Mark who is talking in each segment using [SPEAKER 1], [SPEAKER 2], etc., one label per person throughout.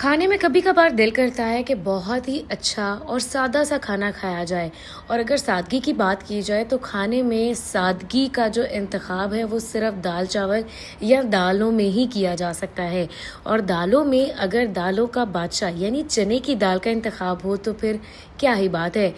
[SPEAKER 1] खाने में कभी कभार दिल करता है कि बहुत ही अच्छा और सादा सा खाना खाया जाए। और अगर सादगी की बात की जाए तो खाने में सादगी का जो इंतखाब है वो सिर्फ दाल चावल या दालों में ही किया जा सकता है। और दालों में अगर दालों का बादशाह यानी चने की दाल का इंतखाब हो तो फिर क्या ही बात है।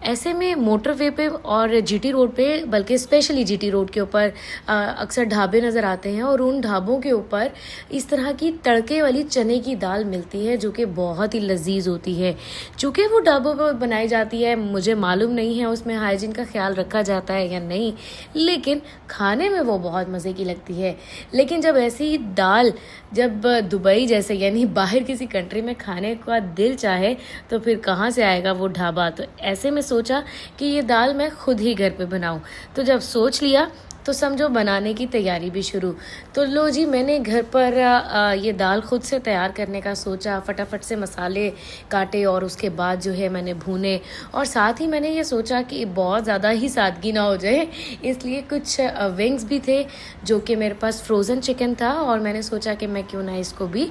[SPEAKER 1] ऐसे में मोटरवे पे और जीटी रोड पे, बल्कि स्पेशली जीटी रोड के ऊपर अक्सर ढाबे नज़र आते हैं और उन ढाबों के ऊपर इस तरह की तड़के वाली चने की दाल मिलती है जो कि बहुत ही लजीज होती है। चूँकि वो ढाबों पर बनाई जाती है, मुझे मालूम नहीं है उसमें हाइजीन का ख्याल रखा जाता है या नहीं, लेकिन खाने में वो बहुत मज़े की लगती है। लेकिन जब ऐसी दाल जब दुबई जैसे यानी बाहर किसी कंट्री में खाने का दिल चाहे तो फिर कहाँ से आएगा वो ढाबा। तो ऐसे में सोचा कि ये दाल मैं खुद ही घर पे बनाऊं। तो जब सोच लिया तो समझो बनाने की तैयारी भी शुरू। तो लो जी, मैंने घर पर ये दाल खुद से तैयार करने का सोचा। फटाफट से मसाले काटे और उसके बाद जो है मैंने भूने। और साथ ही मैंने ये सोचा कि बहुत ज़्यादा ही सादगी ना हो जाए, इसलिए कुछ विंग्स भी थे जो कि मेरे पास फ्रोज़न चिकन था। और मैंने सोचा कि मैं क्यों ना इसको भी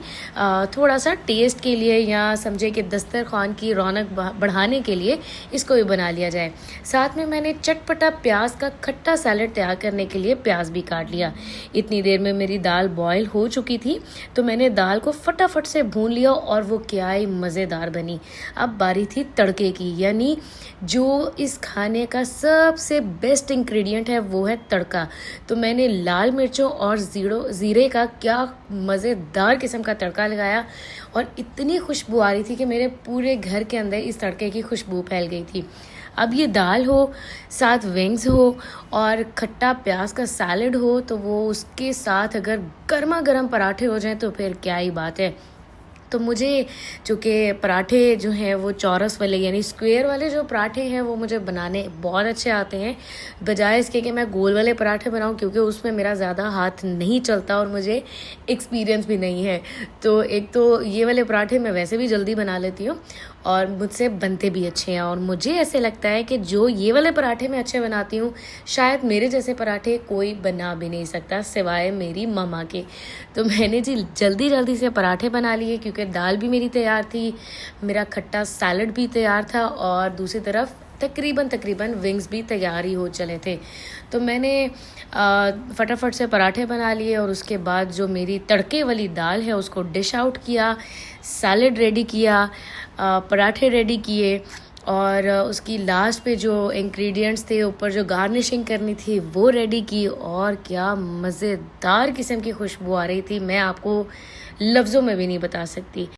[SPEAKER 1] थोड़ा सा टेस्ट के लिए या समझे कि दस्तरखान की रौनक बढ़ाने के लिए इसको भी बना लिया जाए। साथ में मैंने चटपटा प्याज का खट्टा सैलेड तैयार करने के लिए प्याज भी काट लिया। इतनी देर में मेरी दाल बॉयल हो चुकी थी तो मैंने दाल को फटाफट से भून लिया और वो क्या ही मज़ेदार बनी। अब बारी थी तड़के की, यानी जो इस खाने का सबसे बेस्ट इंग्रेडिएंट है वो है तड़का। तो मैंने लाल मिर्चों और ज़ीरे का क्या मज़ेदार किस्म का तड़का लगाया और इतनी खुशबू आ रही थी कि मेरे पूरे घर के अंदर इस तड़के की खुशबू फैल गई थी। अब ये दाल हो, साथ विंग्स हो और खट्टा प्याज का सैलेड हो तो वो उसके साथ अगर गर्मा गर्म पराठे हो जाएं तो फिर क्या ही बात है। तो मुझे चूँकि पराठे जो हैं वो चौरस वाले यानी स्क्वायर वाले जो पराठे हैं वो मुझे बनाने बहुत अच्छे आते हैं, बजाय इसके कि मैं गोल वाले पराठे बनाऊं, क्योंकि उसमें मेरा ज़्यादा हाथ नहीं चलता और मुझे एक्सपीरियंस भी नहीं है। तो एक तो ये वाले पराठे मैं वैसे भी जल्दी बना लेती हूँ और मुझसे बनते भी अच्छे हैं। और मुझे ऐसे लगता है कि जो ये वाले पराठे मैं अच्छे बनाती हूँ, शायद मेरे जैसे पराठे कोई बना भी नहीं सकता सिवाय मेरी मम्मा के। तो मैंने जी जल्दी जल्दी से पराठे बना लिए, क्योंकि दाल भी मेरी तैयार थी, मेरा खट्टा सैलड भी तैयार था और दूसरी तरफ तकरीबन विंग्स भी तैयार ही हो चले थे। तो मैंने फटाफट से पराठे बना लिए और उसके बाद जो मेरी तड़के वाली दाल है उसको डिश आउट किया, सैलड रेडी किया, पराठे रेडी किए और उसकी लास्ट पे जो इंग्रेडिएंट्स थे, ऊपर जो गार्निशिंग करनी थी वो रेडी की। और क्या मज़ेदार किस्म की खुशबू आ रही थी, मैं आपको लफ्ज़ों में भी नहीं बता सकती।